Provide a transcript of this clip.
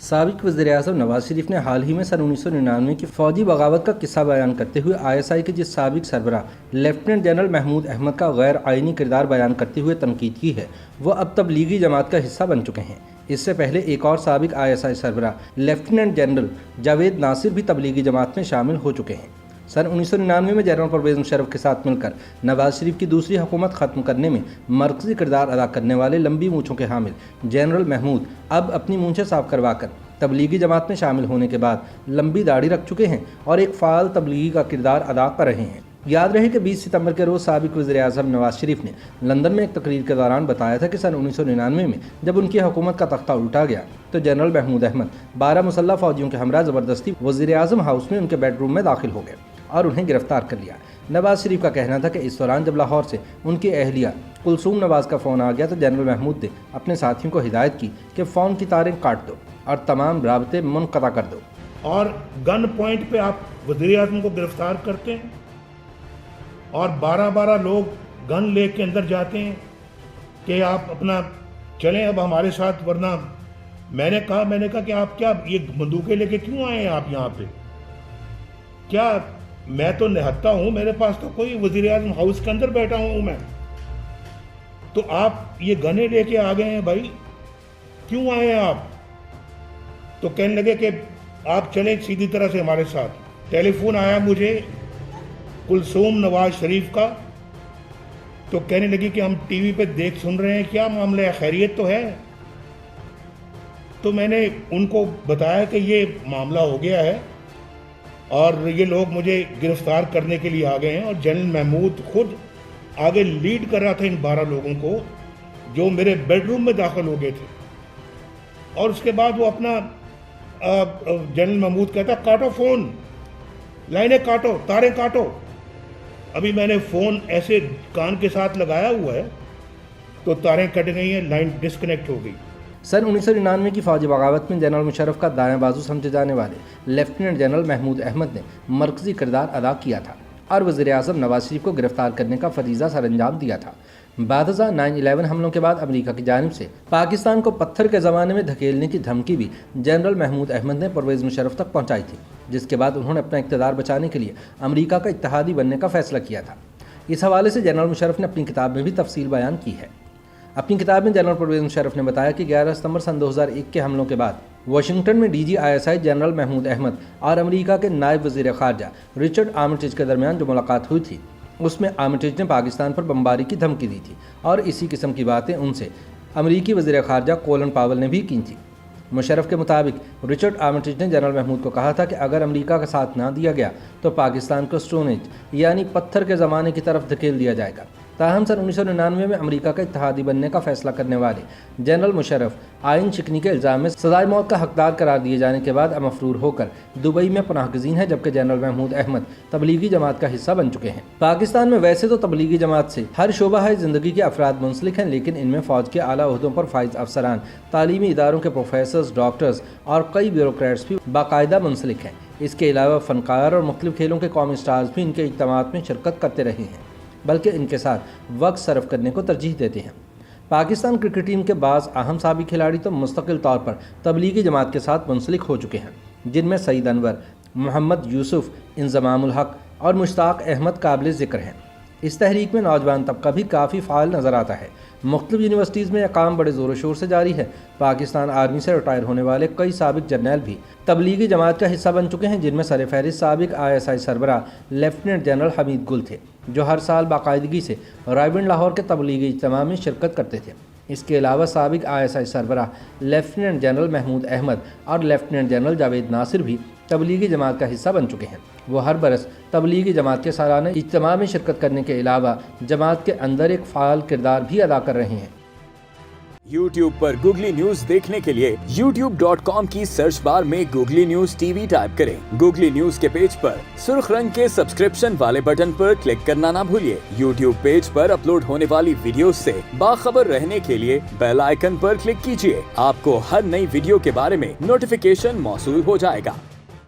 سابق وزیراعظم نواز شریف نے حال ہی میں سن 1999 کی فوجی بغاوت کا قصہ بیان کرتے ہوئے ISI کے جس سابق سربراہ لیفٹیننٹ جنرل محمود احمد کا غیر آئینی کردار بیان کرتے ہوئے تنقید کی ہے، وہ اب تبلیغی جماعت کا حصہ بن چکے ہیں۔ اس سے پہلے ایک اور سابق ISI سربراہ لیفٹیننٹ جنرل جاوید ناصر بھی تبلیغی جماعت میں شامل ہو چکے ہیں۔ سن 1999 میں جنرل پرویز مشرف کے ساتھ مل کر نواز شریف کی دوسری حکومت ختم کرنے میں مرکزی کردار ادا کرنے والے لمبی مونچھوں کے حامل جنرل محمود اب اپنی مونچھیں صاف کروا کر تبلیغی جماعت میں شامل ہونے کے بعد لمبی داڑھی رکھ چکے ہیں اور ایک فعال تبلیغی کا کردار ادا کر رہے ہیں۔ یاد رہے کہ 20 ستمبر کے روز سابق وزیر اعظم نواز شریف نے لندن میں ایک تقریر کے دوران بتایا تھا کہ سن 1999 میں جب ان کی حکومت کا تختہ الٹا گیا تو جنرل محمود احمد 12 مسلح فوجیوں کے ہمراہ زبردستی وزیر اعظم ہاؤس میں ان کے بیڈ روم میں داخل ہو گئے اور انہیں گرفتار کر لیا۔ نواز شریف کا کہنا تھا کہ اس دوران جب لاہور سے ان کی اہلیہ کلثوم نواز کا فون آ گیا تو جنرل محمود نے اپنے ساتھیوں کو ہدایت کی کہ فون کی تاریں کاٹ دو اور تمام رابطے منقطع کر دو۔ اور گن پوائنٹ پہ آپ وزیر اعظم کو گرفتار کرتے ہیں اور 12 لوگ گن لے کے اندر جاتے ہیں کہ آپ اپنا چلیں اب ہمارے ساتھ، ورنہ میں نے کہا کہ آپ کیا یہ بندوقیں لے کے کیوں آئے ہیں آپ یہاں پہ؟ کیا میں تو نہتا ہوں، میرے پاس تو کوئی وزیر اعظم ہاؤس کے اندر بیٹھا ہوں میں، تو آپ یہ گنے لے کے آ گئے ہیں بھائی، کیوں آئے ہیں آپ؟ تو کہنے لگے کہ آپ چلیں سیدھی طرح سے ہمارے ساتھ۔ ٹیلی فون آیا مجھے کلثوم نواز شریف کا، تو کہنے لگی کہ ہم ٹی وی پہ دیکھ سن رہے ہیں، کیا معاملہ ہے، خیریت تو ہے؟ تو میں نے ان کو بتایا کہ یہ معاملہ ہو گیا ہے اور یہ لوگ مجھے گرفتار کرنے کے لیے آ گئے ہیں، اور جنرل محمود خود آگے لیڈ کر رہا تھا ان 12 لوگوں کو جو میرے بیڈ روم میں داخل ہو گئے تھے۔ اور اس کے بعد وہ اپنا جنرل محمود کہتا کاٹو فون، لائنیں کاٹو، تاریں کاٹو۔ ابھی میں نے فون ایسے کان کے ساتھ لگایا ہوا ہے تو تاریں کٹ گئی ہیں، لائن ڈسکنیکٹ ہو گئی۔ سن 1999 کی فوجی بغاوت میں جنرل مشرف کا دایاں بازو سمجھے جانے والے لیفٹیننٹ جنرل محمود احمد نے مرکزی کردار ادا کیا تھا اور وزیر اعظم نواز شریف کو گرفتار کرنے کا فریضہ سر انجام دیا تھا۔ بعد ازاں 9/11 حملوں کے بعد امریکہ کی جانب سے پاکستان کو پتھر کے زمانے میں دھکیلنے کی دھمکی بھی جنرل محمود احمد نے پرویز مشرف تک پہنچائی تھی، جس کے بعد انہوں نے اپنا اقتدار بچانے کے لیے امریکہ کا اتحادی بننے کا فیصلہ کیا تھا۔ اس حوالے سے جنرل مشرف نے اپنی کتاب میں بھی تفصیل بیان کی ہے۔ اپنی کتاب میں جنرل پرویز مشرف نے بتایا کہ 11 ستمبر سن 2001 کے حملوں کے بعد واشنگٹن میں DG ISI general Mahmood Ahmed اور امریکہ کے نائب وزیر خارجہ رچرڈ آرمٹیج کے درمیان جو ملاقات ہوئی تھی اس میں آرمٹیج نے پاکستان پر بمباری کی دھمکی دی تھی اور اسی قسم کی باتیں ان سے امریکی وزیر خارجہ کولن پاول نے بھی کی تھی۔ مشرف کے مطابق رچرڈ آرمٹیج نے جنرل محمود کو کہا تھا کہ اگر امریکہ کا ساتھ نہ دیا گیا تو پاکستان کو اسٹون ایج یعنی پتھر کے زمانے کی طرف دھکیل دیا جائے گا۔ تاہم سن 1999 میں امریکہ کا اتحادی بننے کا فیصلہ کرنے والے جنرل مشرف آئین شکنی کے الزام میں سزائے موت کا حقدار قرار دیے جانے کے بعد مفرور ہو کر دبئی میں پناہ گزین ہے، جبکہ جنرل محمود احمد تبلیغی جماعت کا حصہ بن چکے ہیں۔ پاکستان میں ویسے تو تبلیغی جماعت سے ہر شعبہ زندگی کے افراد منسلک ہیں، لیکن ان میں فوج کے اعلیٰ عہدوں پر فائز افسران، تعلیمی اداروں کے پروفیسرز، ڈاکٹرز اور کئی بیوروکریٹس بھی باقاعدہ منسلک ہیں۔ اس کے علاوہ فنکار اور مختلف کھیلوں کے قومی اسٹارز بھی ان کے اجتماعات میں شرکت کرتے رہے ہیں، بلکہ ان کے ساتھ وقت صرف کرنے کو ترجیح دیتے ہیں۔ پاکستان کرکٹ ٹیم کے بعض اہم سابق کھلاڑی تو مستقل طور پر تبلیغی جماعت کے ساتھ منسلک ہو چکے ہیں، جن میں سعید انور، محمد یوسف، انضمام الحق اور مشتاق احمد قابل ذکر ہیں۔ اس تحریک میں نوجوان طبقہ بھی کافی فعال نظر آتا ہے۔ مختلف یونیورسٹیز میں یہ کام بڑے زور و شور سے جاری ہے۔ پاکستان آرمی سے ریٹائر ہونے والے کئی سابق جرنیل بھی تبلیغی جماعت کا حصہ بن چکے ہیں، جن میں سر فہرست سابق ISI سربراہ لیفٹیننٹ جنرل حمید گل تھے، جو ہر سال باقاعدگی سے رائیونڈ لاہور کے تبلیغی اجتماع میں شرکت کرتے تھے۔ اس کے علاوہ سابق ISI سربراہ لیفٹیننٹ جنرل محمود احمد اور لیفٹیننٹ جنرل جاوید ناصر بھی تبلیغی جماعت کا حصہ بن چکے ہیں۔ وہ ہر برس تبلیغی جماعت کے سالانہ اجتماع میں شرکت کرنے کے علاوہ جماعت کے اندر ایک فعال کردار بھی ادا کر رہے ہیں۔ YouTube پر گوگلی نیوز دیکھنے کے لیے youtube.com کی سرچ بار میں گوگلی نیوز TV ٹائپ کریں۔ گوگلی نیوز کے پیج پر سرخ رنگ کے سبسکرپشن والے بٹن پر کلک کرنا نہ بھولیے۔ YouTube پیج پر اپلوڈ ہونے والی ویڈیوز سے باخبر رہنے کے لیے بیل آئیکن پر کلک کیجیے۔ آپ کو ہر نئی ویڈیو کے بارے میں نوٹیفیکیشن موصول ہو جائے گا۔